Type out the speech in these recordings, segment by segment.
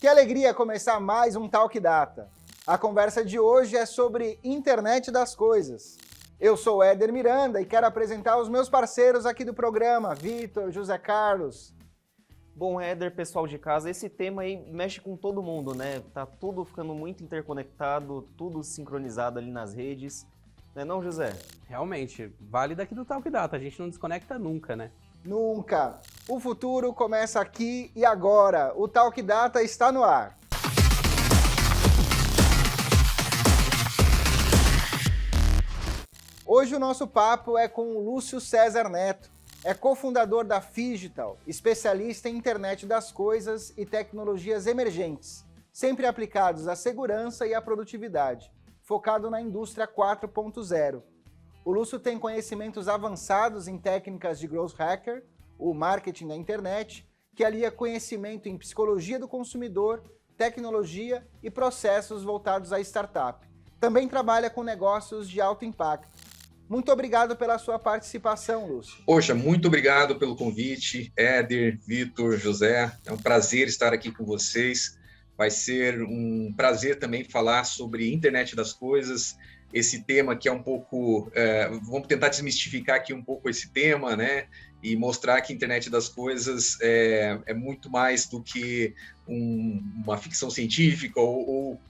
Que alegria começar mais um Talk Data. A conversa de hoje é sobre internet das coisas. Eu sou Éder Miranda e quero apresentar os meus parceiros aqui do programa, Vitor, José Carlos. Bom, Éder, pessoal de casa, esse tema aí mexe com todo mundo, né? Tá tudo ficando muito interconectado, tudo sincronizado ali nas redes. Não é não, José? Realmente, vale daqui do Talk Data, a gente não desconecta nunca, né? Nunca! O futuro começa aqui e agora. O Talk Data está no ar. Hoje o nosso papo é com o Lúcio César Neto. É cofundador da Phygital, especialista em internet das coisas e tecnologias emergentes, sempre aplicados à segurança e à produtividade, focado na indústria 4.0. O Lúcio tem conhecimentos avançados em técnicas de growth hacker, o marketing da internet, que alia conhecimento em psicologia do consumidor, tecnologia e processos voltados à startup. Também trabalha com negócios de alto impacto. Muito obrigado pela sua participação, Lúcio. Poxa, muito obrigado pelo convite, Éder, Vitor, José. É um prazer estar aqui com vocês. Vai ser um prazer também falar sobre internet das coisas, esse tema que é um pouco... vamos tentar desmistificar aqui um pouco esse tema, né? E mostrar que a internet das coisas é muito mais do que uma ficção científica ou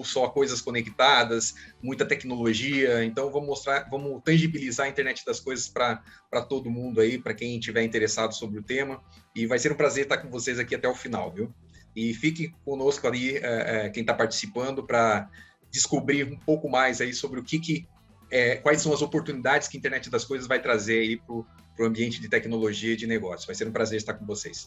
só coisas conectadas, muita tecnologia. Então, vamos tangibilizar a internet das coisas para todo mundo aí, para quem estiver interessado sobre o tema. E vai ser um prazer estar com vocês aqui até o final, viu? E fique conosco ali, quem está participando, para descobrir um pouco mais aí sobre quais são as oportunidades que a internet das coisas vai trazer aí para o ambiente de tecnologia e de negócio. Vai ser um prazer estar com vocês.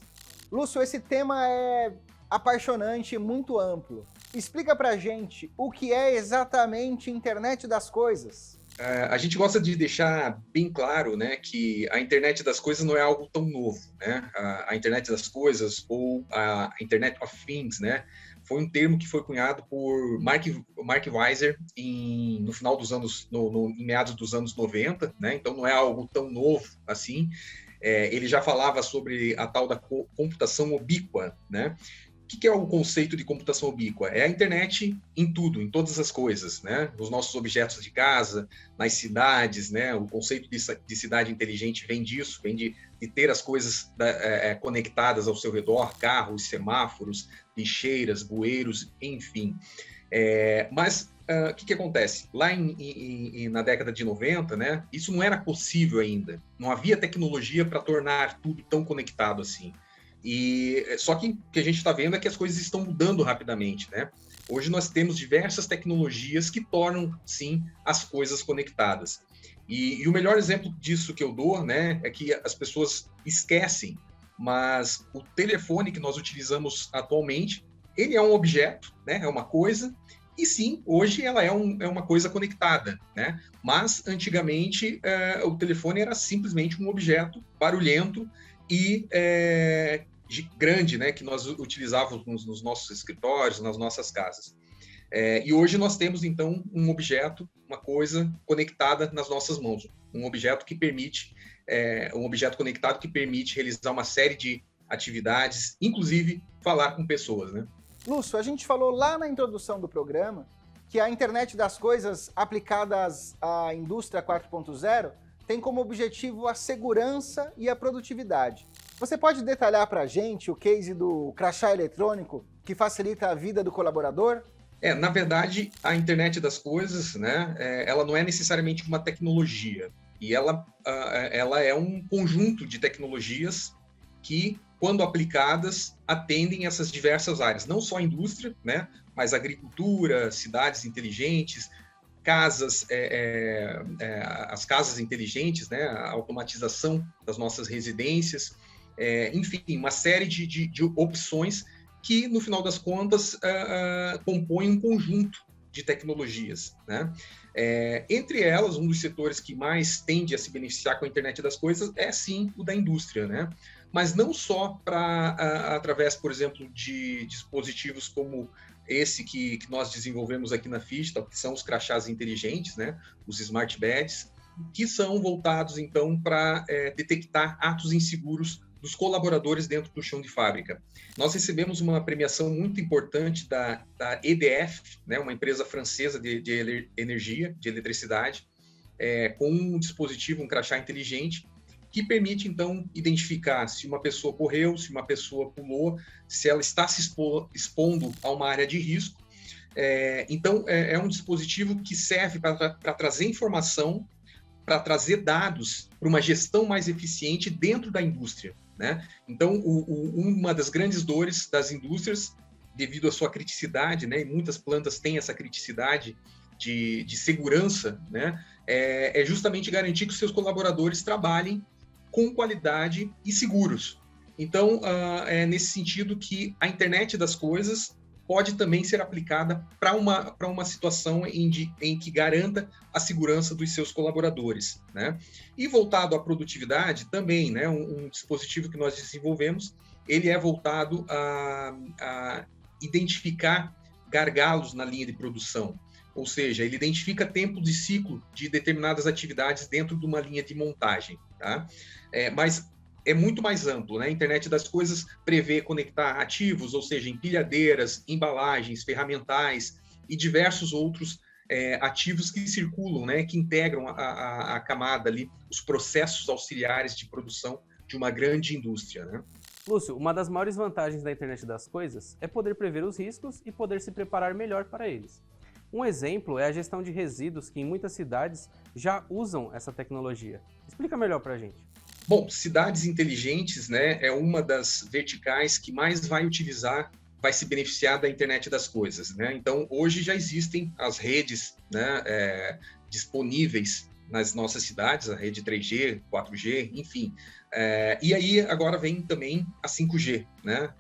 Lúcio, esse tema é apaixonante e muito amplo. Explica pra gente o que é exatamente internet das coisas. A gente gosta de deixar bem claro, né, que a internet das coisas não é algo tão novo, né? A internet das coisas ou a Internet of Things, né, foi um termo que foi cunhado por Mark Weiser no final dos anos, em meados dos anos 90, né? Então não é algo tão novo assim. Ele já falava sobre a tal da computação ubíqua, né? O que é o conceito de computação ubíqua? É a internet em tudo, em todas as coisas, né? Nos nossos objetos de casa, nas cidades, né? O conceito de cidade inteligente vem disso, vem de ter as coisas conectadas ao seu redor, carros, semáforos, lixeiras, bueiros, enfim. Mas o que acontece? Lá na década de 90, né? Isso não era possível ainda. Não havia tecnologia para tornar tudo tão conectado assim. E só que o que a gente está vendo é que as coisas estão mudando rapidamente, né? Hoje nós temos diversas tecnologias que tornam, sim, as coisas conectadas. E o melhor exemplo disso que eu dou, né, é que as pessoas esquecem, mas o telefone que nós utilizamos atualmente, ele é um objeto, né, é uma coisa, e sim, hoje ela é uma coisa conectada, né? Mas antigamente o telefone era simplesmente um objeto barulhento e grande, né, que nós utilizávamos nos nossos escritórios, nas nossas casas. E hoje nós temos, então, um objeto, uma coisa conectada nas nossas mãos, um objeto conectado que permite realizar uma série de atividades, inclusive falar com pessoas, né? Lúcio, a gente falou lá na introdução do programa que a internet das coisas aplicadas à indústria 4.0 tem como objetivo a segurança e a produtividade. Você pode detalhar para a gente o case do crachá eletrônico que facilita a vida do colaborador? Na verdade, a internet das coisas, né, ela não é necessariamente uma tecnologia. E ela é um conjunto de tecnologias que, quando aplicadas, atendem essas diversas áreas. Não só a indústria, né, mas agricultura, cidades inteligentes, casas, as casas inteligentes, né, a automatização das nossas residências, enfim, uma série de opções que, no final das contas, compõem um conjunto de tecnologias, né? Entre elas, um dos setores que mais tende a se beneficiar com a internet das coisas é, sim, o da indústria, né? Mas não só através, por exemplo, de dispositivos como esse que nós desenvolvemos aqui na Phygital, que são os crachás inteligentes, né? Os smart badges, que são voltados, então, para detectar atos inseguros dos colaboradores dentro do chão de fábrica. Nós recebemos uma premiação muito importante da EDF, né, uma empresa francesa de energia, de eletricidade, com um dispositivo, um crachá inteligente, que permite, então, identificar se uma pessoa correu, se uma pessoa pulou, se ela está se expondo a uma área de risco. Então, é um dispositivo que serve para trazer informação, para trazer dados para uma gestão mais eficiente dentro da indústria, né? Então, uma das grandes dores das indústrias, devido à sua criticidade, né, e muitas plantas têm essa criticidade de segurança, né, é justamente garantir que os seus colaboradores trabalhem com qualidade e seguros. Então, é nesse sentido que a internet das coisas pode também ser aplicada para uma situação em que garanta a segurança dos seus colaboradores, né? E voltado à produtividade também, né? Um dispositivo que nós desenvolvemos, ele é voltado a identificar gargalos na linha de produção, ou seja, ele identifica tempo de ciclo de determinadas atividades dentro de uma linha de montagem, tá? Mas é muito mais amplo, né? A internet das coisas prevê conectar ativos, ou seja, empilhadeiras, embalagens, ferramentais e diversos outros ativos que circulam, né? Que integram a camada ali, os processos auxiliares de produção de uma grande indústria, né? Lúcio, uma das maiores vantagens da internet das coisas é poder prever os riscos e poder se preparar melhor para eles. Um exemplo é a gestão de resíduos, que em muitas cidades já usam essa tecnologia. Explica melhor para a gente. Bom, cidades inteligentes, né, é uma das verticais que mais vai se beneficiar da internet das coisas, né? Então, hoje já existem as redes, né, disponíveis nas nossas cidades, a rede 3G, 4G, enfim. E aí, agora vem também a 5G, né?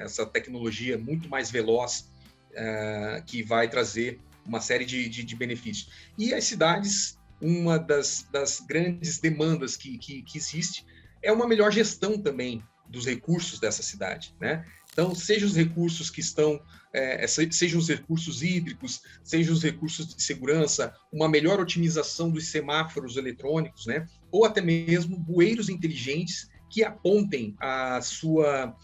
Essa tecnologia muito mais veloz, que vai trazer uma série de benefícios. E as cidades, uma das grandes demandas que existe é uma melhor gestão também dos recursos dessa cidade, né? Então, seja os recursos que estão, sejam os recursos hídricos, sejam os recursos de segurança, uma melhor otimização dos semáforos eletrônicos, né? Ou até mesmo bueiros inteligentes que apontem a sua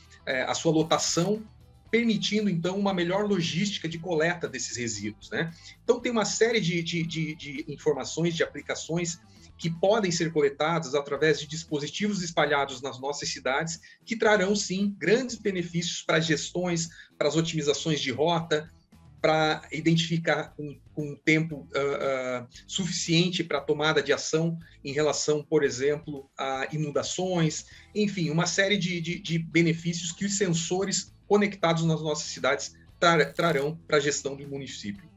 lotação, permitindo, então, uma melhor logística de coleta desses resíduos, né? Então, tem uma série de informações, de aplicações que podem ser coletadas através de dispositivos espalhados nas nossas cidades, que trarão, sim, grandes benefícios para as gestões, para as otimizações de rota, para identificar um tempo suficiente para a tomada de ação em relação, por exemplo, a inundações, enfim, uma série de benefícios que os sensores conectados nas nossas cidades trarão para a gestão do município.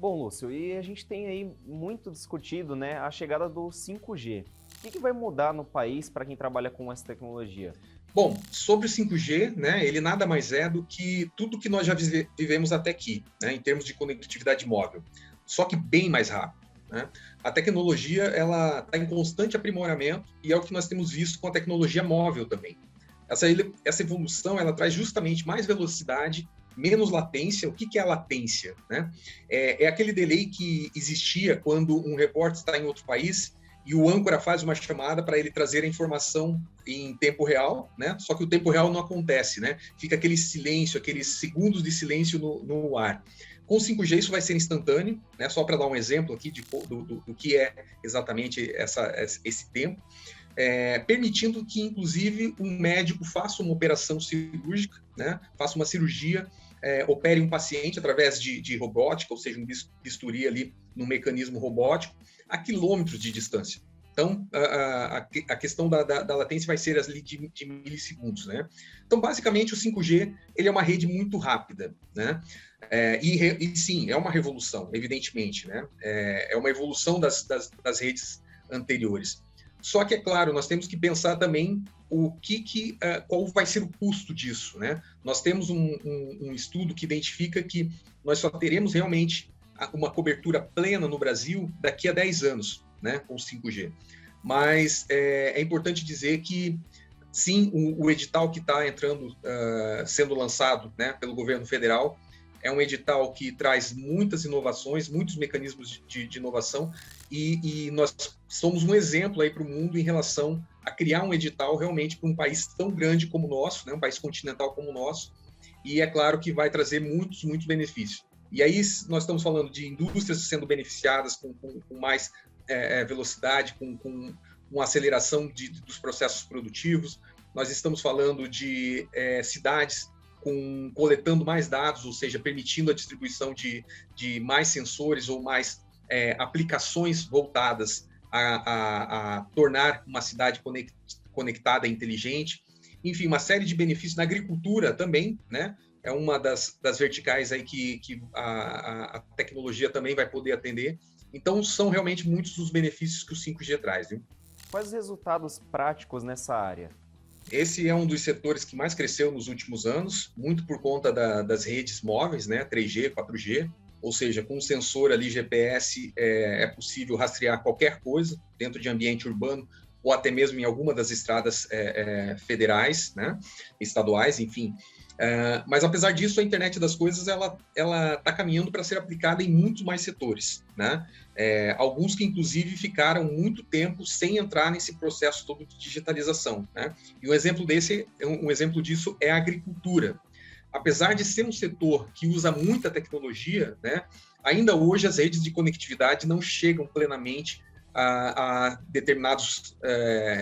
Bom, Lúcio, e a gente tem aí muito discutido, né, a chegada do 5G. O que vai mudar no país para quem trabalha com essa tecnologia? Bom, sobre o 5G, né, ele nada mais é do que tudo que nós já vivemos até aqui, né, em termos de conectividade móvel, só que bem mais rápido, né? A tecnologia ela está em constante aprimoramento e é o que nós temos visto com a tecnologia móvel também. Essa evolução ela traz justamente mais velocidade, menos latência. O que é a latência, né? É aquele delay que existia quando um repórter está em outro país e o âncora faz uma chamada para ele trazer a informação em tempo real, né? Só que o tempo real não acontece, né? Fica aquele silêncio, aqueles segundos de silêncio no ar. Com o 5G isso vai ser instantâneo, né? Só para dar um exemplo aqui do que é exatamente esse tempo. Permitindo que, inclusive, um médico faça uma operação cirúrgica, né? Faça uma cirurgia, opere um paciente através de robótica, ou seja, um bisturi ali no mecanismo robótico, a quilômetros de distância. Então, a questão da latência vai ser ali de milissegundos, né? Então, basicamente, o 5G ele é uma rede muito rápida, né? E sim, é uma revolução, evidentemente, né? É uma evolução das redes anteriores. Só que, é claro, nós temos que pensar também qual vai ser o custo disso, né? Nós temos um estudo que identifica que nós só teremos realmente uma cobertura plena no Brasil daqui a 10 anos, né, com o 5G. Mas é importante dizer que, sim, o edital que está sendo lançado, né, pelo governo federal, é um edital que traz muitas inovações, muitos mecanismos de inovação, e nós somos um exemplo aí para o mundo em relação a criar um edital realmente para um país tão grande como o nosso, né, um país continental como o nosso, e é claro que vai trazer muitos benefícios. E aí nós estamos falando de indústrias sendo beneficiadas com mais velocidade, com aceleração dos processos produtivos. Nós estamos falando de cidades coletando mais dados, ou seja, permitindo a distribuição de mais sensores ou mais aplicações voltadas a tornar uma cidade conectada e inteligente. Enfim, uma série de benefícios na agricultura também, né? É uma das verticais aí que a tecnologia também vai poder atender. Então, são realmente muitos os benefícios que o 5G traz, viu? Quais os resultados práticos nessa área? Esse é um dos setores que mais cresceu nos últimos anos, muito por conta das redes móveis, né? 3G, 4G, ou seja, com um sensor ali GPS é possível rastrear qualquer coisa dentro de ambiente urbano ou até mesmo em alguma das estradas federais, né? Estaduais, enfim. Mas apesar disso, a internet das coisas ela está caminhando para ser aplicada em muitos mais setores, né? Alguns que inclusive ficaram muito tempo sem entrar nesse processo todo de digitalização, né? E um exemplo disso é a agricultura. Apesar de ser um setor que usa muita tecnologia, né? Ainda hoje as redes de conectividade não chegam plenamente a determinados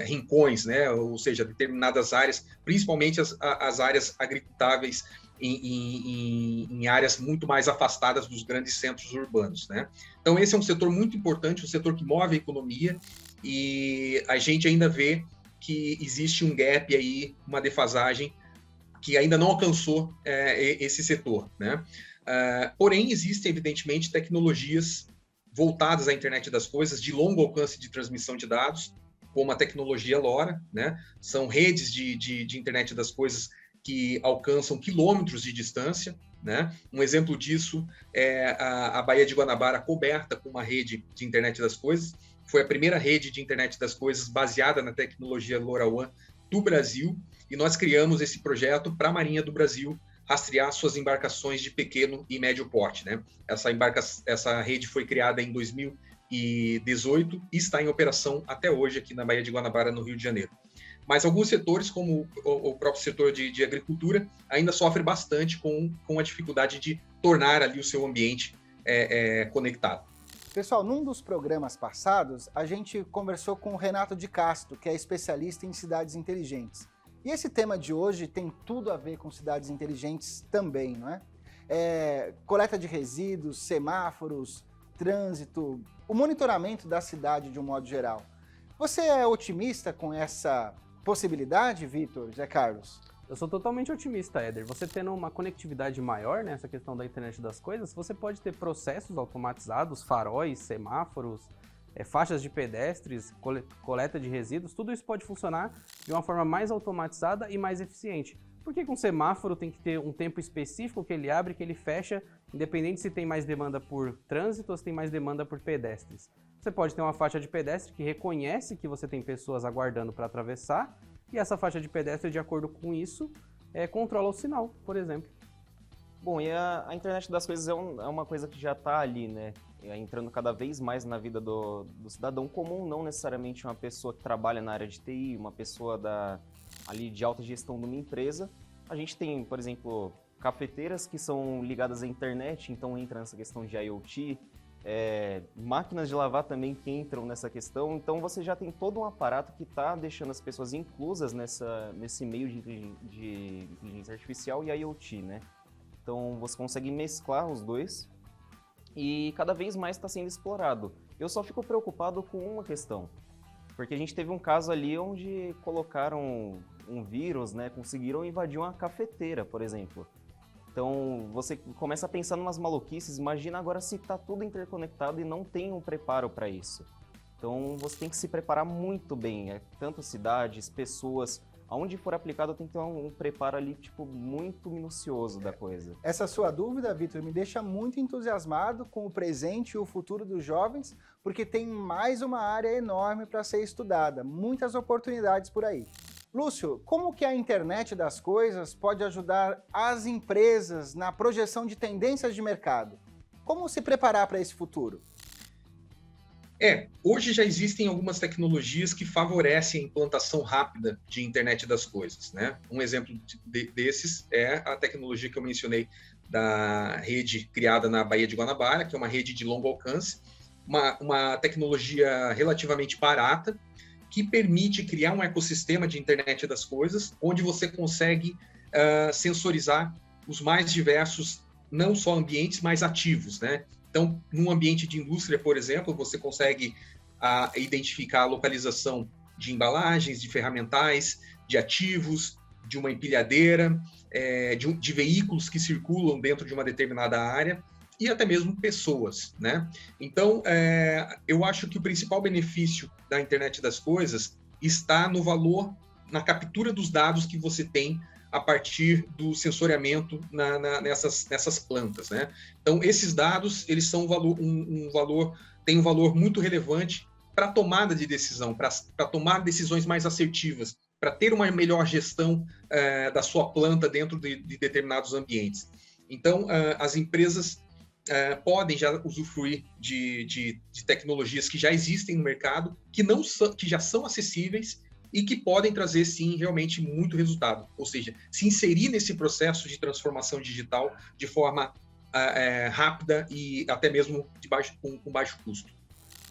rincões, né? Ou seja, determinadas áreas, principalmente as áreas agricultáveis em áreas muito mais afastadas dos grandes centros urbanos, né? Então, esse é um setor muito importante, um setor que move a economia, e a gente ainda vê que existe um gap aí, uma defasagem, que ainda não alcançou esse setor, né? Porém, existem, evidentemente, tecnologias voltadas à internet das coisas, de longo alcance de transmissão de dados, como a tecnologia LoRa, né? São redes de internet das coisas que alcançam quilômetros de distância, né? Um exemplo disso é a Baía de Guanabara coberta com uma rede de internet das coisas. Foi a primeira rede de internet das coisas baseada na tecnologia LoRaWAN do Brasil, e nós criamos esse projeto para a Marinha do Brasil rastrear suas embarcações de pequeno e médio porte, né? Essa rede foi criada em 2018 e está em operação até hoje aqui na Baía de Guanabara, no Rio de Janeiro. Mas alguns setores, como o próprio setor de agricultura, ainda sofre bastante com a dificuldade de tornar ali o seu ambiente conectado. Pessoal, num dos programas passados, a gente conversou com o Renato de Castro, que é especialista em cidades inteligentes. E esse tema de hoje tem tudo a ver com cidades inteligentes também, não é? Coleta de resíduos, semáforos, trânsito, o monitoramento da cidade de um modo geral. Você é otimista com essa possibilidade, Vitor, Zé Carlos? Eu sou totalmente otimista, Éder. Você tendo uma conectividade maior nessa questão da internet das coisas, você pode ter processos automatizados, faróis, semáforos, faixas de pedestres, coleta de resíduos, tudo isso pode funcionar de uma forma mais automatizada e mais eficiente. Porque com semáforo tem que ter um tempo específico que ele abre, que ele fecha, independente se tem mais demanda por trânsito ou se tem mais demanda por pedestres. Você pode ter uma faixa de pedestre que reconhece que você tem pessoas aguardando para atravessar, e essa faixa de pedestre, de acordo com isso, controla o sinal, por exemplo. Bom, e a internet das coisas é uma coisa que já está ali, né? Entrando cada vez mais na vida do cidadão comum, não necessariamente uma pessoa que trabalha na área de TI, uma pessoa ali de alta gestão de uma empresa. A gente tem, por exemplo, cafeteiras que são ligadas à internet, então entra nessa questão de IoT, máquinas de lavar também que entram nessa questão. Então você já tem todo um aparato que está deixando as pessoas inclusas nesse meio de inteligência artificial e IoT, né? Então você consegue mesclar os dois e cada vez mais está sendo explorado. Eu só fico preocupado com uma questão, porque a gente teve um caso ali onde colocaram um vírus, né? Conseguiram invadir uma cafeteira, por exemplo. Então você começa a pensar em umas maluquices. Imagina agora se está tudo interconectado e não tem um preparo para isso. Então você tem que se preparar muito bem, tanto cidades, pessoas. Aonde for aplicado tem que ter um preparo ali, tipo, muito minucioso da coisa. Essa sua dúvida, Vitor, me deixa muito entusiasmado com o presente e o futuro dos jovens, porque tem mais uma área enorme para ser estudada, muitas oportunidades por aí. Lúcio, como que a internet das coisas pode ajudar as empresas na projeção de tendências de mercado? Como se preparar para esse futuro? Hoje já existem algumas tecnologias que favorecem a implantação rápida de internet das coisas, né? Um exemplo desses é a tecnologia que eu mencionei da rede criada na Baía de Guanabara, que é uma rede de longo alcance, uma tecnologia relativamente barata, que permite criar um ecossistema de internet das coisas, onde você consegue sensorizar os mais diversos, não só ambientes, mas ativos, né? Então, num ambiente de indústria, por exemplo, você consegue identificar a localização de embalagens, de ferramentais, de ativos, de uma empilhadeira, de veículos que circulam dentro de uma determinada área e até mesmo pessoas, né? Então, eu acho que o principal benefício da internet das coisas está no valor, na captura dos dados que você tem a partir do sensoriamento nessas plantas, né? Então, esses dados, eles são têm um valor muito relevante para a tomada de decisão, para tomar decisões mais assertivas, para ter uma melhor gestão da sua planta dentro de determinados ambientes. Então, as empresas podem já usufruir de tecnologias que já existem no mercado, que já são acessíveis e que podem trazer, sim, realmente muito resultado. Ou seja, se inserir nesse processo de transformação digital de forma rápida e até mesmo com baixo custo.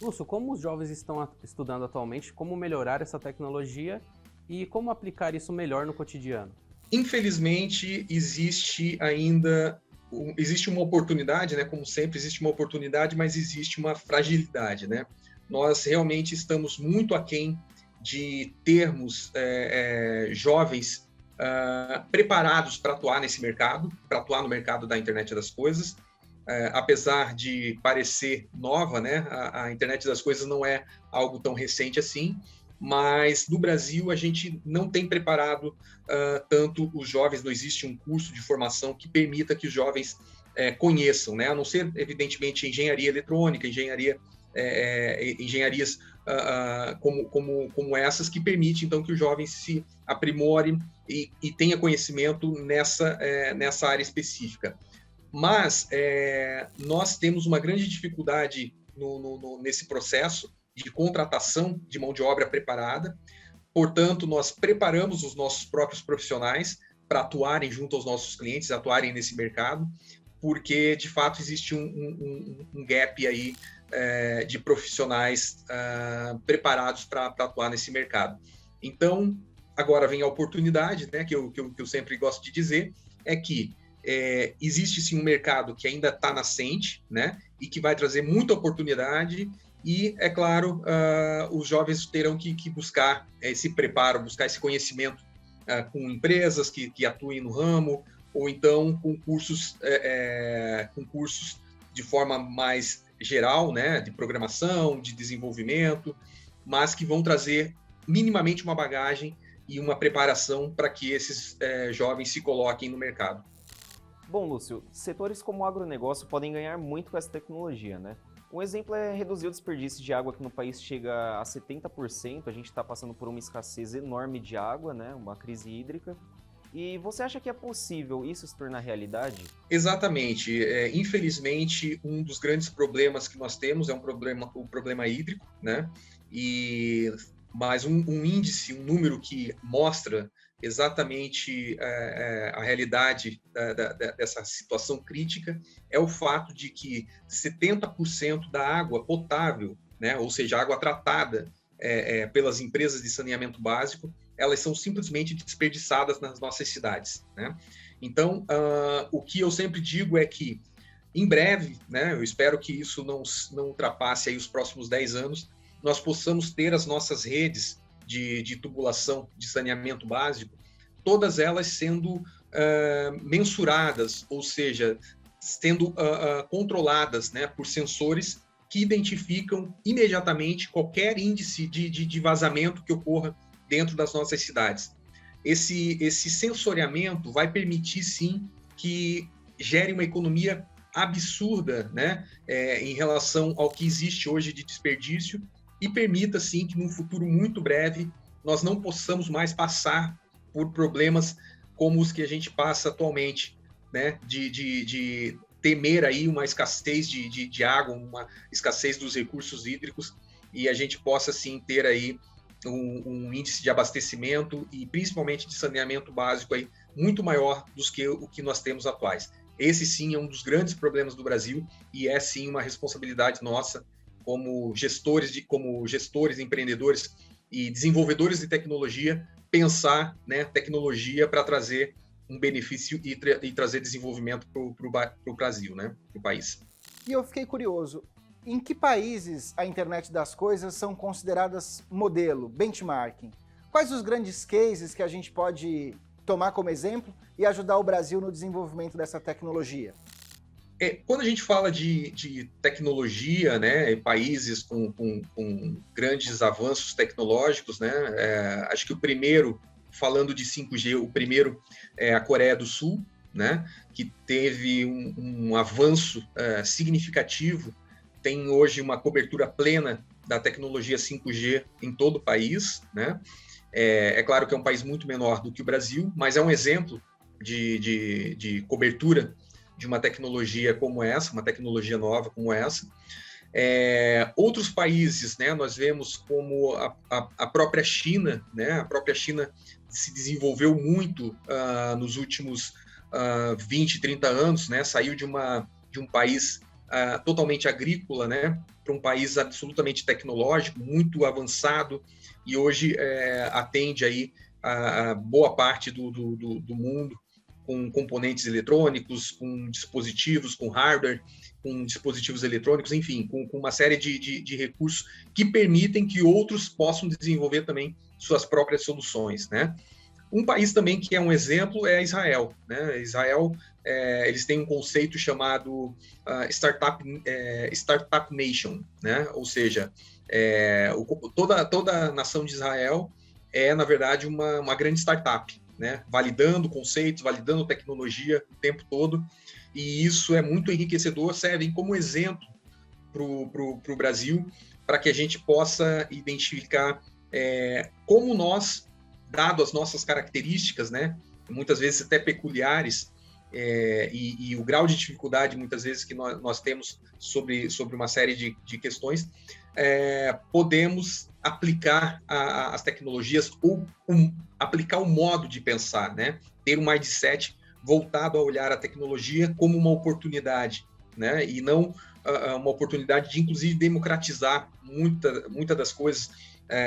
Lúcio, como os jovens estão estudando atualmente, como melhorar essa tecnologia e como aplicar isso melhor no cotidiano? Infelizmente, existe uma oportunidade, né? Como sempre, existe uma oportunidade, mas existe uma fragilidade, né? Nós realmente estamos muito aquém de termos jovens preparados para atuar nesse mercado, para atuar no mercado da internet das coisas. Apesar de parecer nova, né? A internet das coisas não é algo tão recente assim, mas no Brasil a gente não tem preparado tanto os jovens, não existe um curso de formação que permita que os jovens conheçam, né? A não ser, evidentemente, engenharia eletrônica, engenharias como essas, que permite, então, que os jovens se aprimorem e tenha conhecimento nessa área específica. Mas nós temos uma grande dificuldade nesse processo de contratação de mão de obra preparada. Portanto, nós preparamos os nossos próprios profissionais para atuarem junto aos nossos clientes, atuarem nesse mercado, porque, de fato, existe um gap aí de profissionais preparados para atuar nesse mercado. Então, agora vem a oportunidade, né, que eu sempre gosto de dizer, é que existe sim um mercado que ainda está nascente, né, e que vai trazer muita oportunidade. E, é claro, os jovens terão que buscar esse preparo, buscar esse conhecimento com empresas que atuem no ramo, ou então com cursos de forma mais geral, né, de programação, de desenvolvimento, mas que vão trazer minimamente uma bagagem e uma preparação para que esses jovens se coloquem no mercado. Bom, Lúcio, setores como o agronegócio podem ganhar muito com essa tecnologia, né? Um exemplo é reduzir o desperdício de água, que no país chega a 70%. A gente está passando por uma escassez enorme de água, né? Uma crise hídrica. E você acha que é possível isso se tornar realidade? Exatamente. Infelizmente, um dos grandes problemas que nós temos é o problema hídrico, né? Mas um índice, um número que mostra exatamente a realidade dessa situação crítica é o fato de que 70% da água potável, né, ou seja, água tratada pelas empresas de saneamento básico, elas são simplesmente desperdiçadas nas nossas cidades, né? Então, o que eu sempre digo é que, em breve, né, eu espero que isso não ultrapasse aí os próximos 10 anos, nós possamos ter as nossas redes de tubulação, de saneamento básico, todas elas sendo mensuradas, ou seja, sendo controladas, né, por sensores que identificam imediatamente qualquer índice de vazamento que ocorra dentro das nossas cidades. Esse sensoriamento vai permitir, sim, que gere uma economia absurda, né, em relação ao que existe hoje de desperdício, e permita, sim, que num futuro muito breve nós não possamos mais passar por problemas como os que a gente passa atualmente, né? De temer aí uma escassez de água, uma escassez dos recursos hídricos, e a gente possa, sim, ter aí um índice de abastecimento e principalmente de saneamento básico aí muito maior do que o que nós temos atuais. Esse, sim, é um dos grandes problemas do Brasil e é, sim, uma responsabilidade nossa como gestores, empreendedores e desenvolvedores de tecnologia, pensar, né, tecnologia para trazer um benefício e trazer desenvolvimento para o Brasil, né, para o país. E eu fiquei curioso, em que países a internet das coisas são consideradas modelo, benchmarking? Quais os grandes cases que a gente pode tomar como exemplo e ajudar o Brasil no desenvolvimento dessa tecnologia? Quando a gente fala de tecnologia, né, países com grandes avanços tecnológicos, né, acho que o primeiro, falando de 5G, o primeiro é a Coreia do Sul, né, que teve um avanço significativo, tem hoje uma cobertura plena da tecnologia 5G em todo o país, né? É claro que é um país muito menor do que o Brasil, mas é um exemplo de cobertura de uma tecnologia como essa, uma tecnologia nova como essa. Outros países, né, nós vemos como a própria China, né, a própria China se desenvolveu muito nos últimos 20, 30 anos, né, saiu de um país totalmente agrícola, né, para um país absolutamente tecnológico, muito avançado, e hoje atende aí a boa parte do mundo com componentes eletrônicos, com dispositivos, com hardware, com dispositivos eletrônicos, enfim, com uma série de recursos que permitem que outros possam desenvolver também suas próprias soluções, né? Um país também que é um exemplo é Israel, né? Israel, eles têm um conceito chamado Startup Nation, né? Ou seja, toda a nação de Israel é, na verdade, uma grande startup, né? Validando conceitos, validando tecnologia o tempo todo, e isso é muito enriquecedor, servem como exemplo para o Brasil, para que a gente possa identificar como nós, dado as nossas características, né, muitas vezes até peculiares, e o grau de dificuldade, muitas vezes, que nós temos sobre uma série de questões, podemos aplicar as tecnologias ou aplicar o modo de pensar, né? Ter um mindset voltado a olhar a tecnologia como uma oportunidade, né? E não uma oportunidade de, inclusive, democratizar muita das coisas,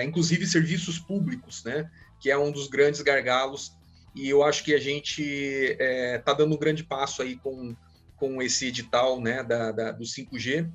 inclusive serviços públicos, né? Que é um dos grandes gargalos, e eu acho que a gente está dando um grande passo aí com esse edital, né, do 5G.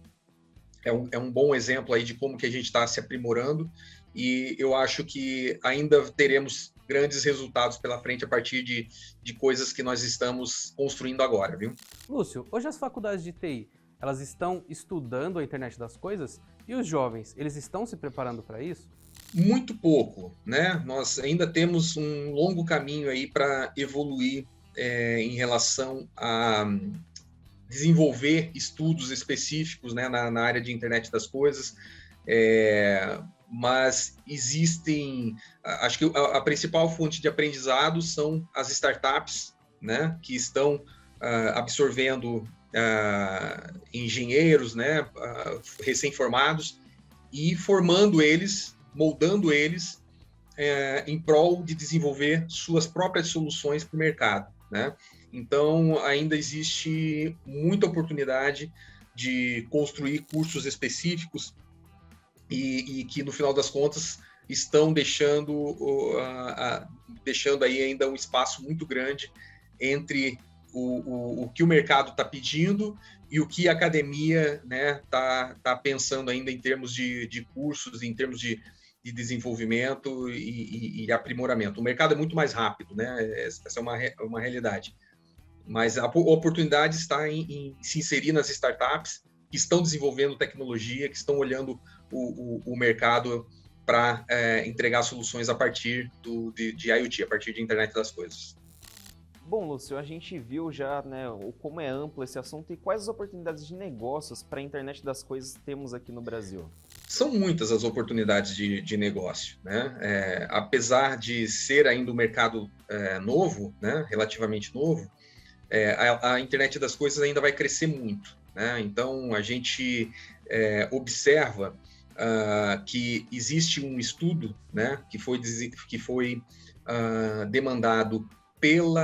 É um bom exemplo aí de como que a gente está se aprimorando, e eu acho que ainda teremos grandes resultados pela frente a partir de coisas que nós estamos construindo agora, viu? Lúcio, hoje as faculdades de TI, elas estão estudando a internet das coisas? E os jovens, eles estão se preparando para isso? Muito pouco, né? Nós ainda temos um longo caminho aí para evoluir em relação a desenvolver estudos específicos, né, na área de internet das coisas, mas existem, acho que a principal fonte de aprendizado são as startups, né, que estão absorvendo engenheiros, né, recém-formados, e formando eles, moldando eles em prol de desenvolver suas próprias soluções para o mercado, né? Então, ainda existe muita oportunidade de construir cursos específicos e que, no final das contas, estão deixando aí ainda um espaço muito grande entre o que o mercado está pedindo e o que a academia, né, tá pensando ainda em termos de cursos, em termos de desenvolvimento e aprimoramento. O mercado é muito mais rápido, né? Essa é uma realidade. Mas a oportunidade está em se inserir nas startups que estão desenvolvendo tecnologia, que estão olhando o mercado para entregar soluções a partir de IoT, a partir de internet das coisas. Bom, Lúcio, a gente viu já, né, como é amplo esse assunto e quais as oportunidades de negócios para a internet das coisas temos aqui no Brasil. São muitas as oportunidades de negócio, né? Apesar de ser ainda um mercado novo, né? Relativamente novo, a internet das coisas ainda vai crescer muito, né? Então, a gente observa que existe um estudo, né? Que foi demandado pelo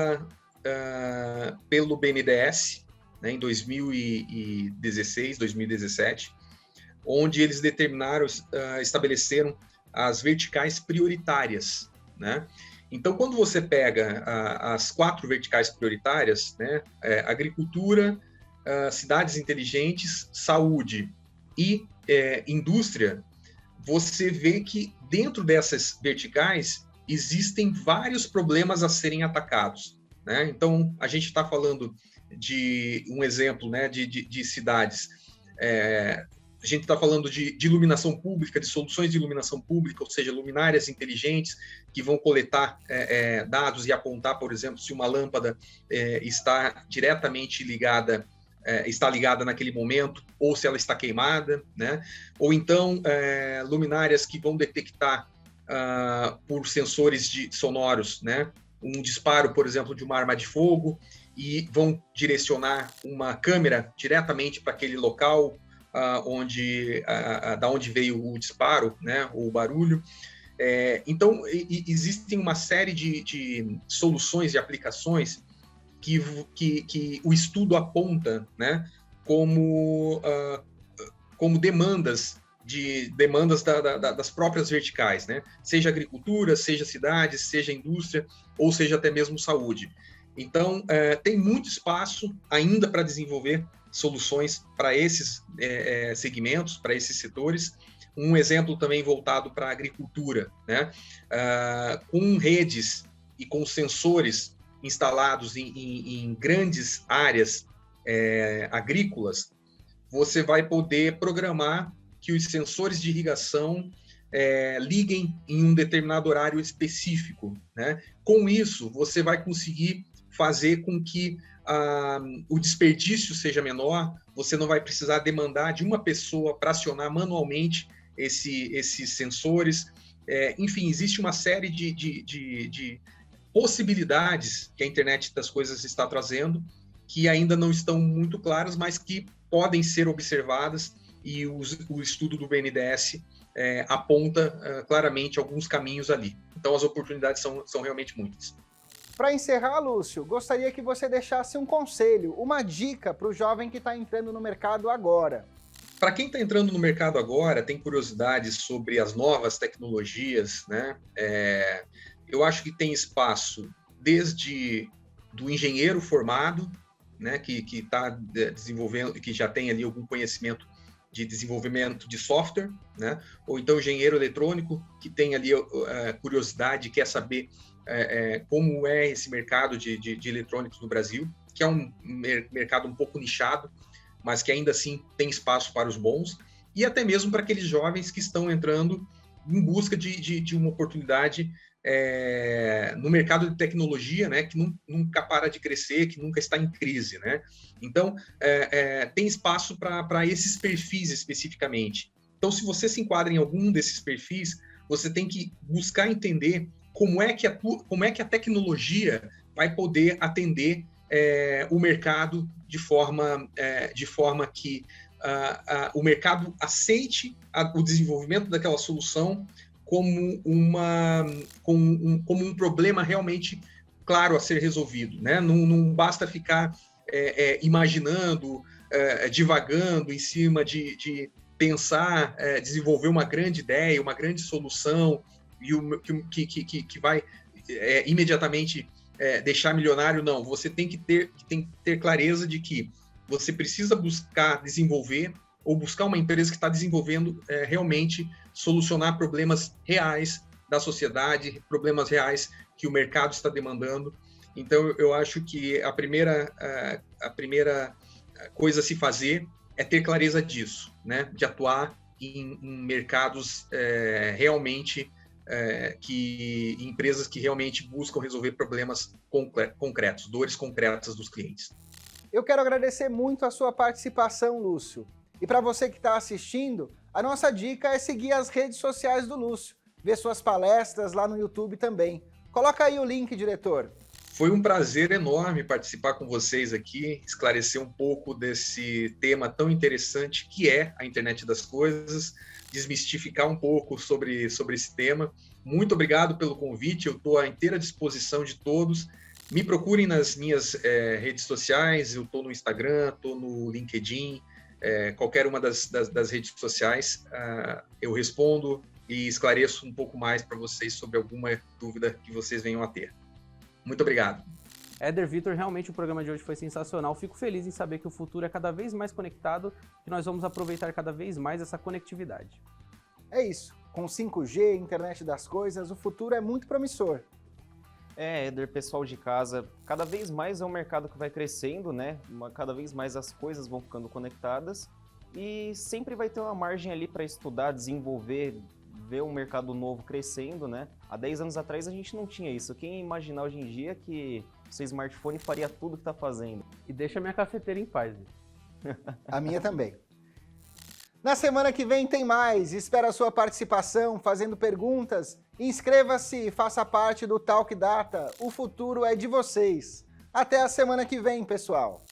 BNDES, né? Em 2016, 2017, onde eles estabeleceram as verticais prioritárias, né? Então, quando você pega as 4 verticais prioritárias, né, agricultura, cidades inteligentes, saúde e indústria, você vê que dentro dessas verticais existem vários problemas a serem atacados, né? Então, a gente está falando de um exemplo, né, de cidades. A gente está falando de iluminação pública, de soluções de iluminação pública, ou seja, luminárias inteligentes que vão coletar dados e apontar, por exemplo, se uma lâmpada está diretamente ligada, está ligada naquele momento, ou se ela está queimada, né? Ou então luminárias que vão detectar por sensores sonoros, né? Um disparo, por exemplo, de uma arma de fogo e vão direcionar uma câmera diretamente para aquele local da onde veio o disparo, né, o barulho. Então, existem uma série de soluções e aplicações que o estudo aponta, né, como demandas das próprias verticais, né? Seja agricultura, seja cidades, seja indústria, ou seja até mesmo saúde. Então, tem muito espaço ainda para desenvolver soluções para esses segmentos, para esses setores. Um exemplo também voltado para a agricultura, né? Com redes e com sensores instalados em grandes áreas agrícolas, você vai poder programar que os sensores de irrigação liguem em um determinado horário específico, né? Com isso, você vai conseguir fazer com que o desperdício seja menor, você não vai precisar demandar de uma pessoa para acionar manualmente esses sensores. Enfim, existe uma série de possibilidades que a internet das coisas está trazendo, que ainda não estão muito claras, mas que podem ser observadas, e o estudo do BNDES aponta claramente alguns caminhos ali. Então, as oportunidades são realmente muitas. Para encerrar, Lúcio, gostaria que você deixasse um conselho, uma dica para o jovem que está entrando no mercado agora. Para quem está entrando no mercado agora, tem curiosidade sobre as novas tecnologias, né? Eu acho que tem espaço desde do engenheiro formado, né, que está desenvolvendo, que já tem ali algum conhecimento de desenvolvimento de software, né? Ou então engenheiro eletrônico que tem ali curiosidade, quer saber como é esse mercado de eletrônicos no Brasil, que é um mercado um pouco nichado, mas que ainda assim tem espaço para os bons, e até mesmo para aqueles jovens que estão entrando em busca de uma oportunidade no mercado de tecnologia, né, que nunca para de crescer, que nunca está em crise, né? Então, tem espaço para esses perfis especificamente. Então, se você se enquadra em algum desses perfis, você tem que buscar entender como é que a tecnologia vai poder atender o mercado de forma que o mercado aceite o desenvolvimento daquela solução como um problema realmente claro a ser resolvido, né? Não basta ficar imaginando, divagando em cima de pensar, desenvolver uma grande ideia, uma grande solução, e que vai imediatamente deixar milionário. Não, você tem que ter clareza de que você precisa buscar desenvolver ou buscar uma empresa que está desenvolvendo realmente solucionar problemas reais da sociedade, problemas reais que o mercado está demandando. Então, eu acho que a primeira coisa a se fazer é ter clareza disso, né? De atuar em mercados realmente empresas que realmente buscam resolver problemas concretos, dores concretas dos clientes. Eu quero agradecer muito a sua participação, Lúcio. E para você que está assistindo, A nossa dica é seguir as redes sociais do Lúcio, ver suas palestras lá no YouTube também. Coloca aí o link, diretor. Foi um prazer enorme participar com vocês aqui, esclarecer um pouco desse tema tão interessante que é a internet das coisas, desmistificar um pouco sobre esse tema. Muito obrigado pelo convite, eu estou à inteira disposição de todos. Me procurem nas minhas redes sociais, eu estou no Instagram, estou no LinkedIn, qualquer uma das redes sociais, eu respondo e esclareço um pouco mais para vocês sobre alguma dúvida que vocês venham a ter. Muito obrigado. Éder, Vitor, realmente o programa de hoje foi sensacional. Fico feliz em saber que o futuro é cada vez mais conectado, que nós vamos aproveitar cada vez mais essa conectividade. É isso. Com 5G, internet das coisas, o futuro é muito promissor. Éder, pessoal de casa, cada vez mais é um mercado que vai crescendo, né? Cada vez mais as coisas vão ficando conectadas e sempre vai ter uma margem ali para estudar, desenvolver, ver um mercado novo crescendo, né? Há 10 anos atrás a gente não tinha isso. Quem ia imaginar hoje em dia que o seu smartphone faria tudo que está fazendo? E deixa minha cafeteira em paz. A minha também. Na semana que vem tem mais. Espero a sua participação, fazendo perguntas. Inscreva-se e faça parte do Talk Data. O futuro é de vocês. Até a semana que vem, pessoal.